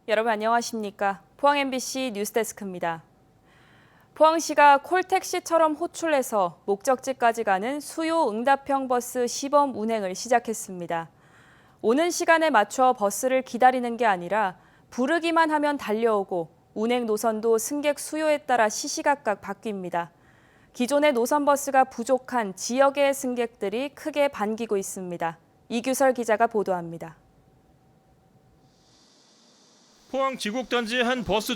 여러분 안녕하십니까? 포항 MBC 뉴스데스크입니다. 포항시가 콜택시처럼 호출해서 목적지까지 가는 수요 응답형 버스 시범 운행을 시작했습니다. 오는 시간에 맞춰 버스를 기다리는 게 아니라 부르기만 하면 달려오고 운행 노선도 승객 수요에 따라 시시각각 바뀝니다. 기존의 노선버스가 부족한 지역의 승객들이 크게 반기고 있습니다. 이규설 기자가 보도합니다. 포항 지곡단지의 한 버스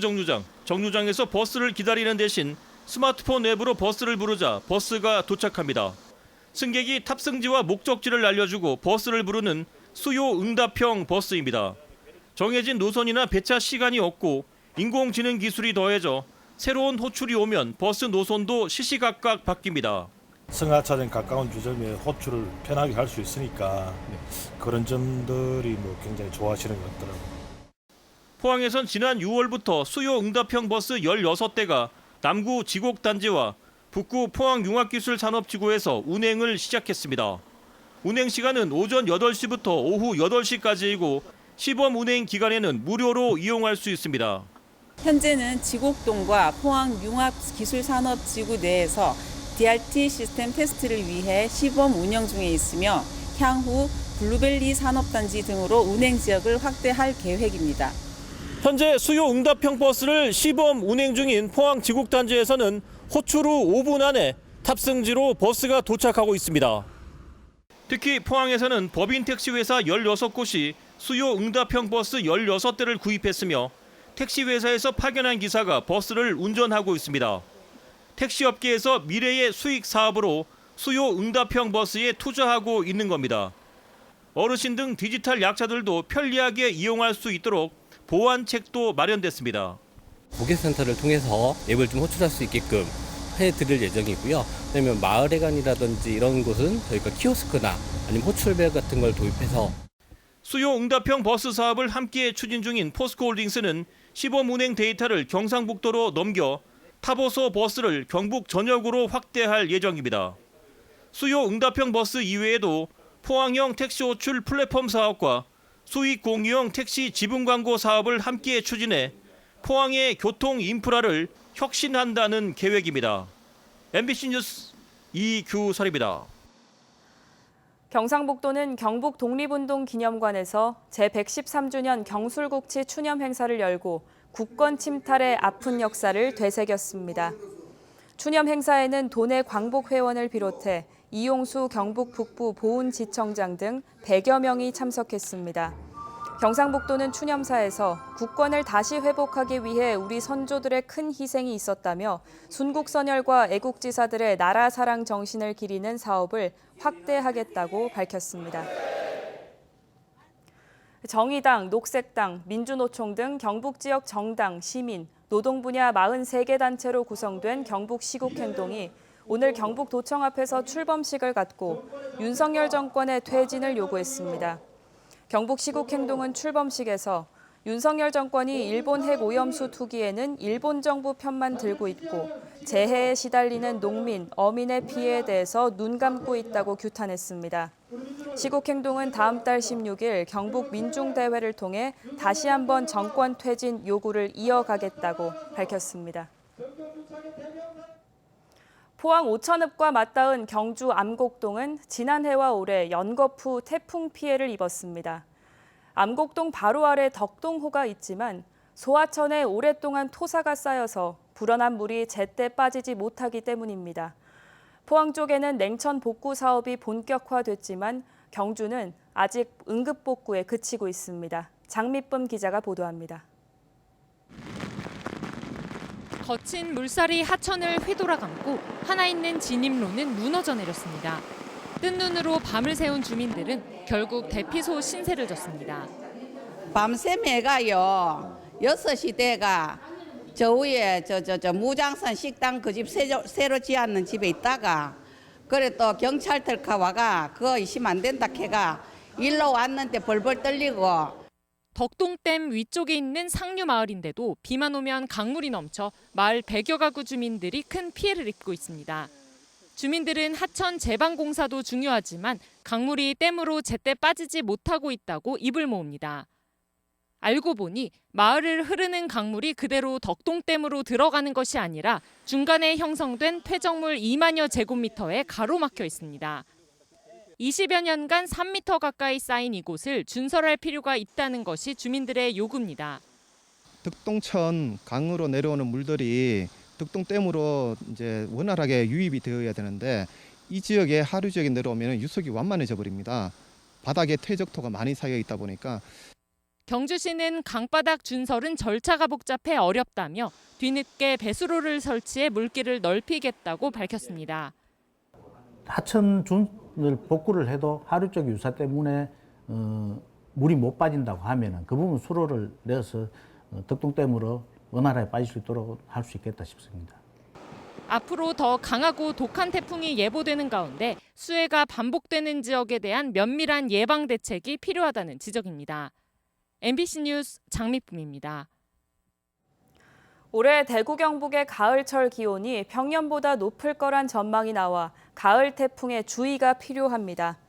정류장에서 버스를 기다리는 대신 스마트폰 앱으로 버스를 부르자 버스가 도착합니다. 승객이 탑승지와 목적지를 알려주고 버스를 부르는 수요 응답형 버스입니다. 정해진 노선이나 배차 시간이 없고 인공지능 기술이 더해져 새로운 호출이 오면 버스 노선도 시시각각 바뀝니다. 승하차장 가까운 지점에 호출을 편하게 할 수 있으니까 그런 점들이 굉장히 좋아하시는 것 같더라고요. 포항에선 지난 6월부터 수요 응답형 버스 16대가 남구 지곡단지와 북구 포항융합기술산업지구에서 운행을 시작했습니다. 운행 시간은 오전 8시부터 오후 8시까지이고 시범 운행 기간에는 무료로 이용할 수 있습니다. 현재는 지곡동과 포항융합기술산업지구 내에서 DRT 시스템 테스트를 위해 시범 운영 중에 있으며 향후 블루벨리 산업단지 등으로 운행 지역을 확대할 계획입니다. 현재 수요 응답형 버스를 시범 운행 중인 포항 지곡단지에서는 호출 후 5분 안에 탑승지로 버스가 도착하고 있습니다. 특히 포항에서는 법인 택시회사 16곳이 수요 응답형 버스 16대를 구입했으며 택시회사에서 파견한 기사가 버스를 운전하고 있습니다. 택시업계에서 미래의 수익 사업으로 수요 응답형 버스에 투자하고 있는 겁니다. 어르신 등 디지털 약자들도 편리하게 이용할 수 있도록 보완책도 마련됐습니다. 고객센터를 통해서 앱을 좀 호출할 수 있게끔 해드릴 예정이고요. 그다음에 마을회관이라든지 이런 곳은 저희가 키오스크나 아니면 호출벨 같은 걸 도입해서 수요 응답형 버스 사업을 함께 추진 중인 포스코홀딩스는 시범 운행 데이터를 경상북도로 넘겨 타보소 버스를 경북 전역으로 확대할 예정입니다. 수요 응답형 버스 이외에도 포항형 택시 호출 플랫폼 사업과 수익 공유형 택시 지분 광고 사업을 함께 추진해 포항의 교통 인프라를 혁신한다는 계획입니다. MBC 뉴스 이규설입니다. 경상북도는 경북 독립운동 기념관에서 제113주년 경술국치 추념 행사를 열고 국권 침탈의 아픈 역사를 되새겼습니다. 추념 행사에는 도내 광복회원을 비롯해 이용수 경북 북부 보훈지청장 등 100여 명이 참석했습니다. 경상북도는 추념사에서 국권을 다시 회복하기 위해 우리 선조들의 큰 희생이 있었다며 순국선열과 애국지사들의 나라 사랑 정신을 기리는 사업을 확대하겠다고 밝혔습니다. 정의당, 녹색당, 민주노총 등 경북 지역 정당, 시민, 노동 분야 43개 단체로 구성된 경북시국행동이 오늘 경북도청 앞에서 출범식을 갖고 윤석열 정권의 퇴진을 요구했습니다. 경북시국행동은 출범식에서 윤석열 정권이 일본 핵 오염수 투기에는 일본 정부 편만 들고 있고 재해에 시달리는 농민, 어민의 피해에 대해서 눈 감고 있다고 규탄했습니다. 시국행동은 다음 달 16일 경북 민중대회를 통해 다시 한번 정권 퇴진 요구를 이어가겠다고 밝혔습니다. 포항 오천읍과 맞닿은 경주 암곡동은 지난해와 올해 연거푸 태풍 피해를 입었습니다. 암곡동 바로 아래 덕동호가 있지만 소하천에 오랫동안 토사가 쌓여서 불어난 물이 제때 빠지지 못하기 때문입니다. 포항 쪽에는 냉천 복구 사업이 본격화됐지만 경주는 아직 응급 복구에 그치고 있습니다. 장미쁨 기자가 보도합니다. 거친 물살이 하천을 휘돌아감고 하나 있는 진입로는 무너져 내렸습니다. 뜬 눈으로 밤을 새운 주민들은 결국 대피소 신세를 졌습니다. 밤새 매가요. 6시 돼가 저 위에 저 무장선 식당 그 집 새로 지었는 집에 있다가 그래 또 경찰들가 와가 그거 있으면 안 된다 캐가 일로 왔는데 벌벌 떨리고. 덕동댐 위쪽에 있는 상류 마을인데도 비만 오면 강물이 넘쳐 마을 100여 가구 주민들이 큰 피해를 입고 있습니다. 주민들은 하천 제방 공사도 중요하지만 강물이 댐으로 제때 빠지지 못하고 있다고 입을 모읍니다. 알고 보니 마을을 흐르는 강물이 그대로 덕동댐으로 들어가는 것이 아니라 중간에 형성된 퇴적물 2만여 제곱미터에 가로막혀 있습니다. 20여 년간 3m 가까이 쌓인 이곳을 준설할 필요가 있다는 것이 주민들의 요구입니다. 덕동천 강으로 내려오는 물들이 덕동댐으로 이제 원활하게 유입이 되어야 되는데 이 지역에 하류 지역에 내려오면 유속이 완만해져 버립니다. 바닥에 퇴적토가 많이 쌓여 있다 보니까 경주시는 강바닥 준설은 절차가 복잡해 어렵다며 뒤늦게 배수로를 설치해 물길을 넓히겠다고 밝혔습니다. 하천 준을 복구를 해도 하류적 유사 때문에 물이 못 빠진다고 하면은 그 부분 수로를 내서 덕동댐으로 원활하게 빠질 수 있도록 할 수 있겠다 싶습니다. 앞으로 더 강하고 독한 태풍이 예보되는 가운데 수해가 반복되는 지역에 대한 면밀한 예방 대책이 필요하다는 지적입니다. MBC 뉴스 장미쁨입니다. 올해 대구 경북의 가을철 기온이 평년보다 높을 거란 전망이 나와 가을 태풍에 주의가 필요합니다.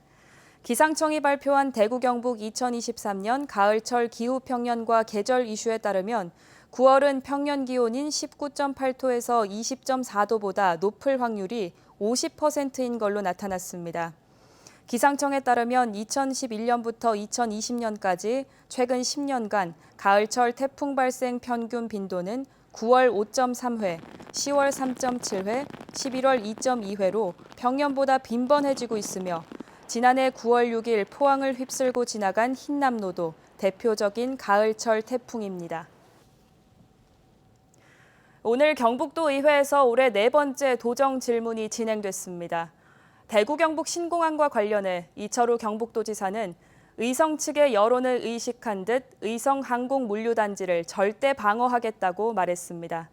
기상청이 발표한 대구 경북 2023년 가을철 기후 평년과 계절 이슈에 따르면 9월은 평년 기온인 19.8도에서 20.4도보다 높을 확률이 50%인 걸로 나타났습니다. 기상청에 따르면 2011년부터 2020년까지 최근 10년간 가을철 태풍 발생 평균 빈도는 9월 5.3회, 10월 3.7회, 11월 2.2회로 평년보다 빈번해지고 있으며 지난해 9월 6일 포항을 휩쓸고 지나간 흰남노도 대표적인 가을철 태풍입니다. 오늘 경북도 의회에서 올해 4번째 도정 질문이 진행됐습니다. 대구 경북 신공항과 관련해 이철우 경북도지사는 의성 측의 여론을 의식한 듯 의성 항공물류단지를 절대 방어하겠다고 말했습니다.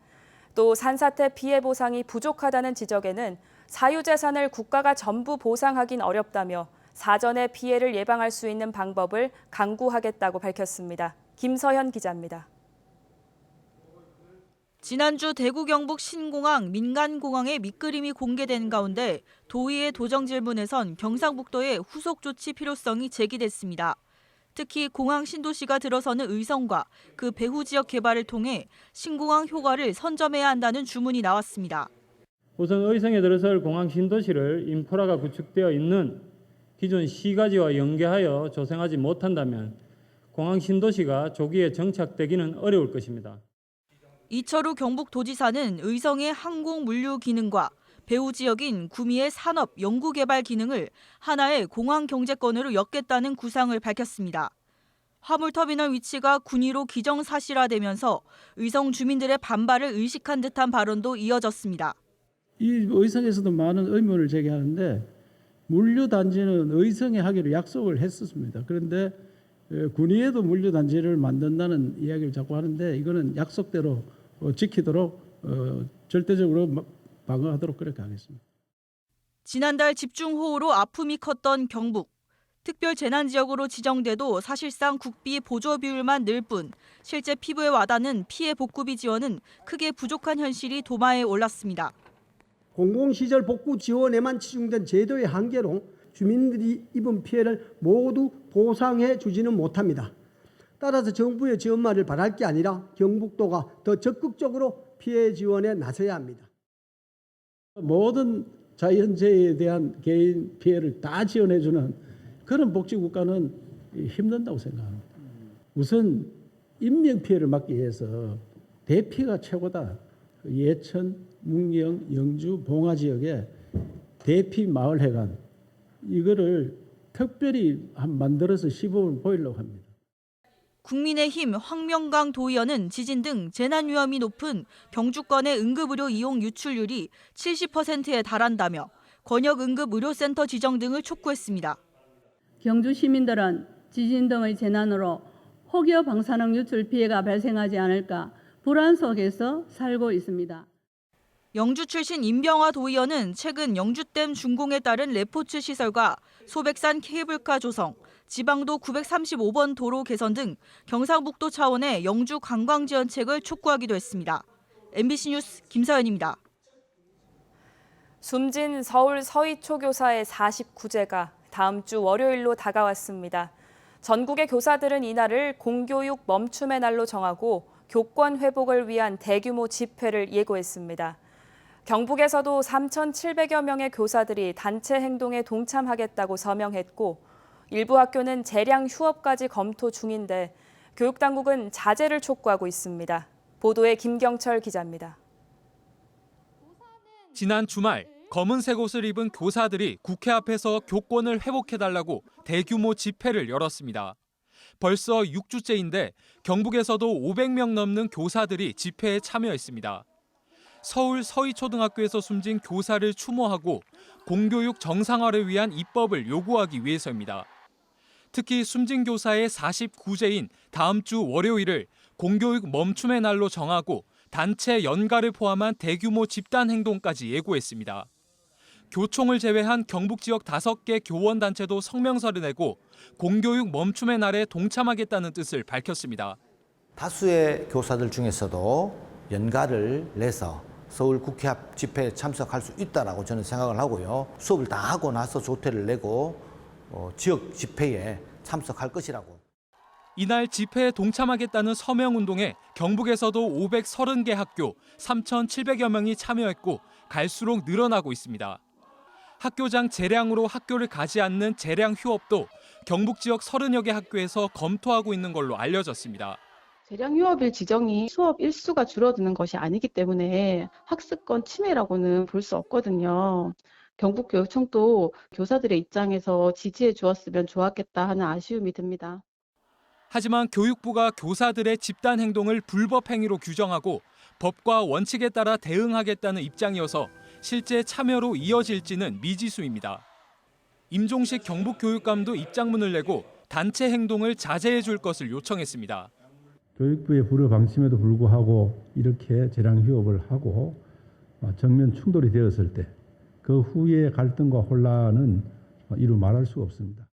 또 산사태 피해 보상이 부족하다는 지적에는 사유재산을 국가가 전부 보상하긴 어렵다며 사전에 피해를 예방할 수 있는 방법을 강구하겠다고 밝혔습니다. 김서현 기자입니다. 지난주 대구 경북 신공항 민간공항의 밑그림이 공개된 가운데 도의회 도정 질문에선 경상북도의 후속 조치 필요성이 제기됐습니다. 특히 공항 신도시가 들어서는 의성과 그 배후 지역 개발을 통해 신공항 효과를 선점해야 한다는 주문이 나왔습니다. 우선 의성에 들어설 공항 신도시를 인프라가 구축되어 있는 기존 시가지와 연계하여 조성하지 못한다면 공항 신도시가 조기에 정착되기는 어려울 것입니다. 이철우 경북도지사는 의성의 항공 물류 기능과 배후 지역인 구미의 산업 연구 개발 기능을 하나의 공항 경제권으로 엮겠다는 구상을 밝혔습니다. 화물터미널 위치가 군위로 기정사실화되면서 의성 주민들의 반발을 의식한 듯한 발언도 이어졌습니다. 이 의성에서도 많은 의문을 제기하는데 물류단지는 의성에 하기로 약속을 했었습니다. 그런데 군위에도 물류단지를 만든다는 이야기를 자꾸 하는데 이거는 약속대로 지키도록 절대적으로 방어하도록 그렇게 하겠습니다. 지난달 집중호우로 아픔이 컸던 경북. 특별 재난지역으로 지정돼도 사실상 국비 보조 비율만 늘 뿐 실제 피부에 와닿는 피해 복구비 지원은 크게 부족한 현실이 도마에 올랐습니다. 공공시설 복구 지원에만 치중된 제도의 한계로 주민들이 입은 피해를 모두 보상해 주지는 못합니다. 따라서 정부의 지원만을 바랄 게 아니라 경북도가 더 적극적으로 피해 지원에 나서야 합니다. 모든 자연재해에 대한 개인 피해를 다 지원해주는 그런 복지국가는 힘든다고 생각합니다. 우선 인명피해를 막기 위해서 대피가 최고다. 예천, 문경, 영주, 봉화 지역에 대피 마을회관 이거를 특별히 만들어서 시범을 보이려고 합니다. 국민의힘 황명강 도의원은 지진 등 재난 위험이 높은 경주권의 응급의료 이용 유출률이 70%에 달한다며 권역 응급의료센터 지정 등을 촉구했습니다. 경주 시민들은 지진 등의 재난으로 혹여 방사능 유출 피해가 발생하지 않을까 불안 속에서 살고 있습니다. 영주 출신 임병화 도의원은 최근 영주댐 준공에 따른 레포츠 시설과 소백산 케이블카 조성, 지방도 935번 도로 개선 등 경상북도 차원의 영주 관광 지원책을 촉구하기도 했습니다. MBC 뉴스 김서연입니다. 숨진 서울 서희초 교사의 49제가 다음 주 월요일로 다가왔습니다. 전국의 교사들은 이날을 공교육 멈춤의 날로 정하고 교권 회복을 위한 대규모 집회를 예고했습니다. 경북에서도 3,700여 명의 교사들이 단체 행동에 동참하겠다고 서명했고 일부 학교는 재량 휴업까지 검토 중인데 교육당국은 자제를 촉구하고 있습니다. 보도에 김경철 기자입니다. 지난 주말 검은색 옷을 입은 교사들이 국회 앞에서 교권을 회복해달라고 대규모 집회를 열었습니다. 벌써 6주째인데 경북에서도 500명 넘는 교사들이 집회에 참여했습니다. 서울 서희초등학교에서 숨진 교사를 추모하고 공교육 정상화를 위한 입법을 요구하기 위해서입니다. 특히 숨진 교사의 49제인 다음 주 월요일을 공교육 멈춤의 날로 정하고 단체 연가를 포함한 대규모 집단 행동까지 예고했습니다. 교총을 제외한 경북 지역 5개 교원단체도 성명서를 내고 공교육 멈춤의 날에 동참하겠다는 뜻을 밝혔습니다. 다수의 교사들 중에서도 연가를 내서 서울 국회 앞 집회에 참석할 수 있다라고 저는 생각을 하고요. 수업을 다 하고 나서 조퇴를 내고 지역 집회에 참석할 것이라고. 이날 집회에 동참하겠다는 서명운동에 경북에서도 530개 학교 3,700여 명이 참여했고 갈수록 늘어나고 있습니다. 학교장 재량으로 학교를 가지 않는 재량 휴업도 경북 지역 30여 개 학교에서 검토하고 있는 걸로 알려졌습니다. 재량 휴업일 지정이 수업 일수가 줄어드는 것이 아니기 때문에 학습권 침해라고는 볼 수 없거든요. 경북교육청도 교사들의 입장에서 지지해 주었으면 좋았겠다 하는 아쉬움이 듭니다. 하지만 교육부가 교사들의 집단 행동을 불법 행위로 규정하고 법과 원칙에 따라 대응하겠다는 입장이어서 실제 참여로 이어질지는 미지수입니다. 임종식 경북교육감도 입장문을 내고 단체 행동을 자제해 줄 것을 요청했습니다. 교육부의 불허 방침에도 불구하고 이렇게 재량 휴업을 하고 정면 충돌이 되었을 때 그 후에 갈등과 혼란은 이루 말할 수가 없습니다.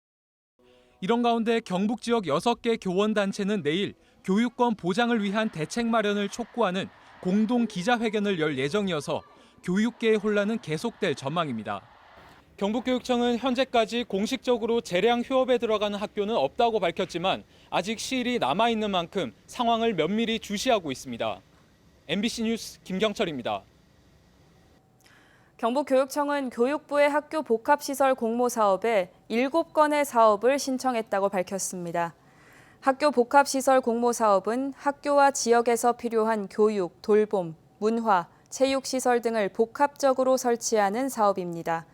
이런 가운데 경북 지역 6개 교원단체는 내일 교육권 보장을 위한 대책 마련을 촉구하는 공동 기자회견을 열 예정이어서 교육계의 혼란은 계속될 전망입니다. 경북교육청은 현재까지 공식적으로 재량 휴업에 들어가는 학교는 없다고 밝혔지만 아직 시일이 남아있는 만큼 상황을 면밀히 주시하고 있습니다. MBC 뉴스 김경철입니다. 경북교육청은 교육부의 학교 복합시설 공모 사업에 7건의 사업을 신청했다고 밝혔습니다. 학교 복합시설 공모 사업은 학교와 지역에서 필요한 교육, 돌봄, 문화, 체육시설 등을 복합적으로 설치하는 사업입니다.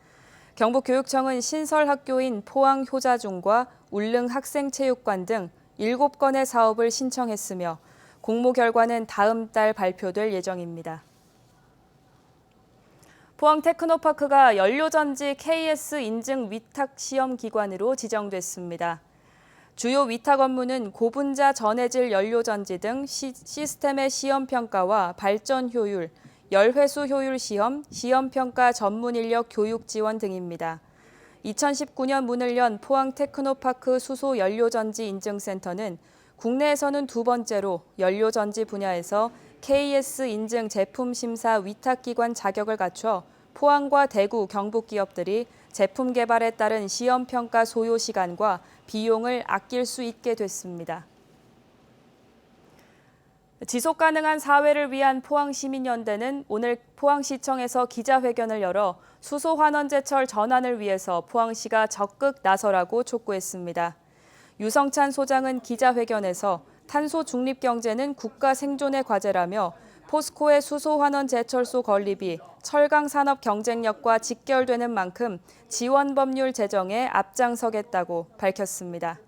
경북교육청은 신설학교인 포항효자중과 울릉학생체육관 등 7건의 사업을 신청했으며 공모 결과는 다음 달 발표될 예정입니다. 포항테크노파크가 연료전지 KS 인증 위탁 시험 기관으로 지정됐습니다. 주요 위탁 업무는 고분자 전해질 연료전지 등 시스템의 시험 평가와 발전 효율, 열회수 효율 시험, 시험 평가 전문 인력 교육 지원 등입니다. 2019년 문을 연 포항테크노파크 수소 연료전지 인증센터는 국내에서는 2번째로 연료전지 분야에서 KS 인증 제품 심사 위탁기관 자격을 갖춰 포항과 대구, 경북 기업들이 제품 개발에 따른 시험 평가 소요 시간과 비용을 아낄 수 있게 됐습니다. 지속 가능한 사회를 위한 포항시민연대는 오늘 포항시청에서 기자회견을 열어 수소 환원제철 전환을 위해서 포항시가 적극 나서라고 촉구했습니다. 유성찬 소장은 기자회견에서 탄소 중립 경제는 국가 생존의 과제라며 포스코의 수소 환원 제철소 건립이 철강 산업 경쟁력과 직결되는 만큼 지원 법률 제정에 앞장서겠다고 밝혔습니다.